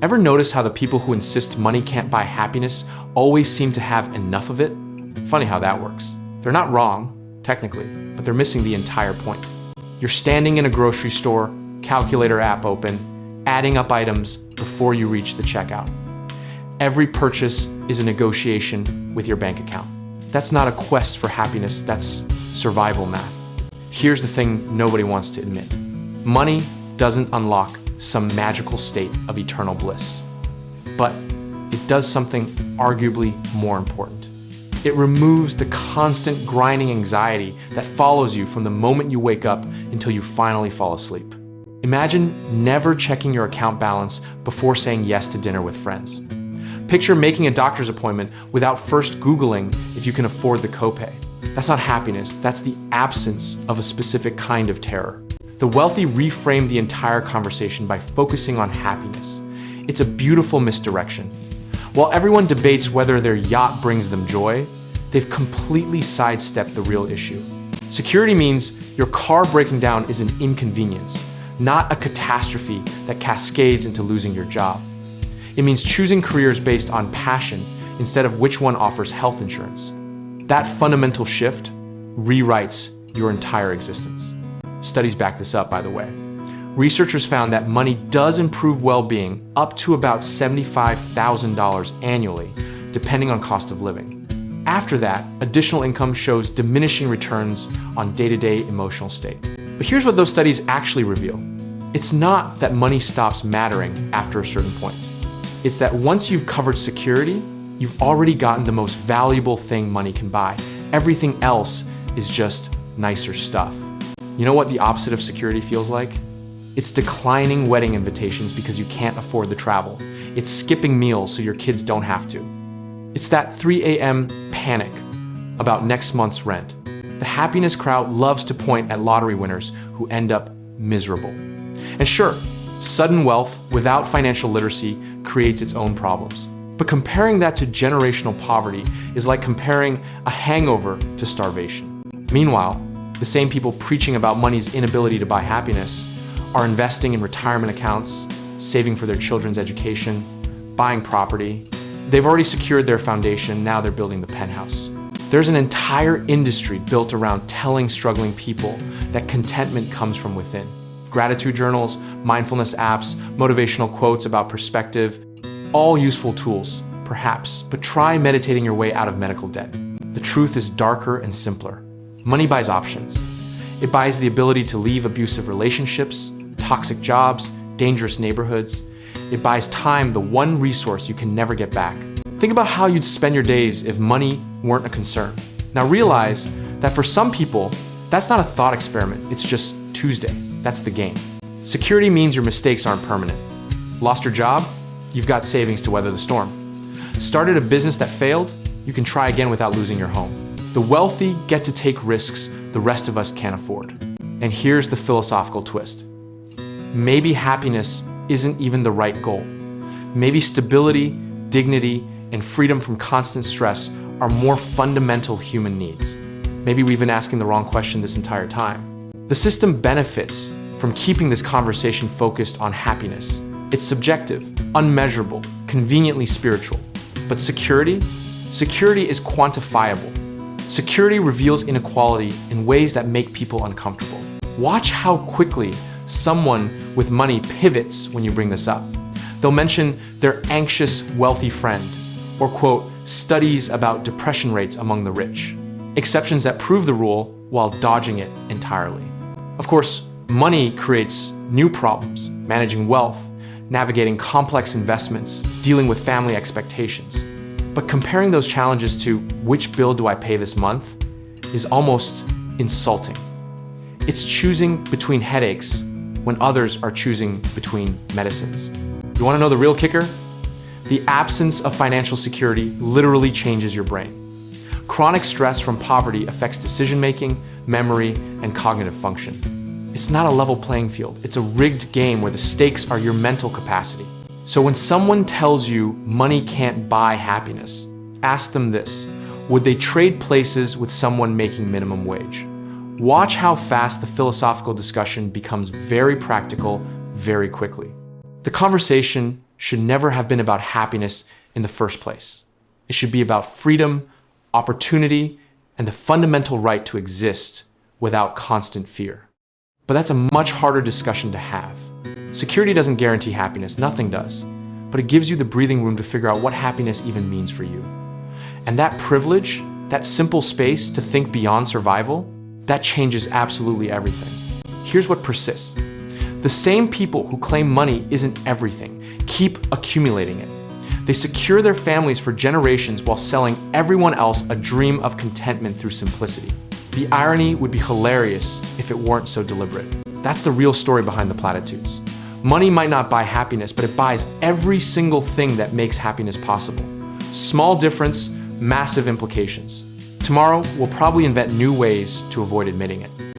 Ever notice how the people who insist money can't buy happiness always seem to have enough of it? Funny how that works. They're not wrong, technically, but they're missing the entire point. You're standing in a grocery store, calculator app open, adding up items before you reach the checkout. Every purchase is a negotiation with your bank account. That's not a quest for happiness, that's survival math. Here's the thing nobody wants to admit. Money doesn't unlock some magical state of eternal bliss. But it does something arguably more important. It removes the constant grinding anxiety that follows you from the moment you wake up until you finally fall asleep. Imagine never checking your account balance before saying yes to dinner with friends. Picture making a doctor's appointment without first Googling if you can afford the copay. That's not happiness, that's the absence of a specific kind of terror. The wealthy reframe the entire conversation by focusing on happiness. It's a beautiful misdirection. While everyone debates whether their yacht brings them joy, they've completely sidestepped the real issue. Security means your car breaking down is an inconvenience, not a catastrophe that cascades into losing your job. It means choosing careers based on passion instead of which one offers health insurance. That fundamental shift rewrites your entire existence. Studies back this up, by the way. Researchers found that money does improve well-being up to about $75,000 annually, depending on cost of living. After that, additional income shows diminishing returns on day-to-day emotional state. But here's what those studies actually reveal. It's not that money stops mattering after a certain point. It's that once you've covered security, you've already gotten the most valuable thing money can buy. Everything else is just nicer stuff. You know what the opposite of security feels like? It's declining wedding invitations because you can't afford the travel. It's skipping meals so your kids don't have to. It's that 3 a.m. panic about next month's rent. The happiness crowd loves to point at lottery winners who end up miserable. And sure, sudden wealth without financial literacy creates its own problems. But comparing that to generational poverty is like comparing a hangover to starvation. Meanwhile, the same people preaching about money's inability to buy happiness are investing in retirement accounts, saving for their children's education, buying property. They've already secured their foundation, now they're building the penthouse. There's an entire industry built around telling struggling people that contentment comes from within. Gratitude journals, mindfulness apps, motivational quotes about perspective, all useful tools, perhaps, but try meditating your way out of medical debt. The truth is darker and simpler. Money buys options. It buys the ability to leave abusive relationships, toxic jobs, dangerous neighborhoods. It buys time, the one resource you can never get back. Think about how you'd spend your days if money weren't a concern. Now realize that for some people, that's not a thought experiment, it's just Tuesday. That's the game. Security means your mistakes aren't permanent. Lost your job? You've got savings to weather the storm. Started a business that failed? You can try again without losing your home. The wealthy get to take risks the rest of us can't afford. And here's the philosophical twist. Maybe happiness isn't even the right goal. Maybe stability, dignity, and freedom from constant stress are more fundamental human needs. Maybe we've been asking the wrong question this entire time. The system benefits from keeping this conversation focused on happiness. It's subjective, unmeasurable, conveniently spiritual. But security? Security is quantifiable. Security reveals inequality in ways that make people uncomfortable. Watch how quickly someone with money pivots when you bring this up. They'll mention their anxious, wealthy friend, or quote, studies about depression rates among the rich. Exceptions that prove the rule while dodging it entirely. Of course, money creates new problems, managing wealth, navigating complex investments, dealing with family expectations. But comparing those challenges to which bill do I pay this month is almost insulting. It's choosing between headaches when others are choosing between medicines. You want to know the real kicker? The absence of financial security literally changes your brain. Chronic stress from poverty affects decision-making, memory, and cognitive function. It's not a level playing field. It's a rigged game where the stakes are your mental capacity. So when someone tells you money can't buy happiness, ask them this: would they trade places with someone making minimum wage? Watch how fast the philosophical discussion becomes very practical very quickly. The conversation should never have been about happiness in the first place. It should be about freedom, opportunity, and the fundamental right to exist without constant fear. But that's a much harder discussion to have. Security doesn't guarantee happiness, nothing does. But it gives you the breathing room to figure out what happiness even means for you. And that privilege, that simple space to think beyond survival, that changes absolutely everything. Here's what persists. The same people who claim money isn't everything keep accumulating it. They secure their families for generations while selling everyone else a dream of contentment through simplicity. The irony would be hilarious if it weren't so deliberate. That's the real story behind the platitudes. Money might not buy happiness, but it buys every single thing that makes happiness possible. Small difference, massive implications. Tomorrow, we'll probably invent new ways to avoid admitting it.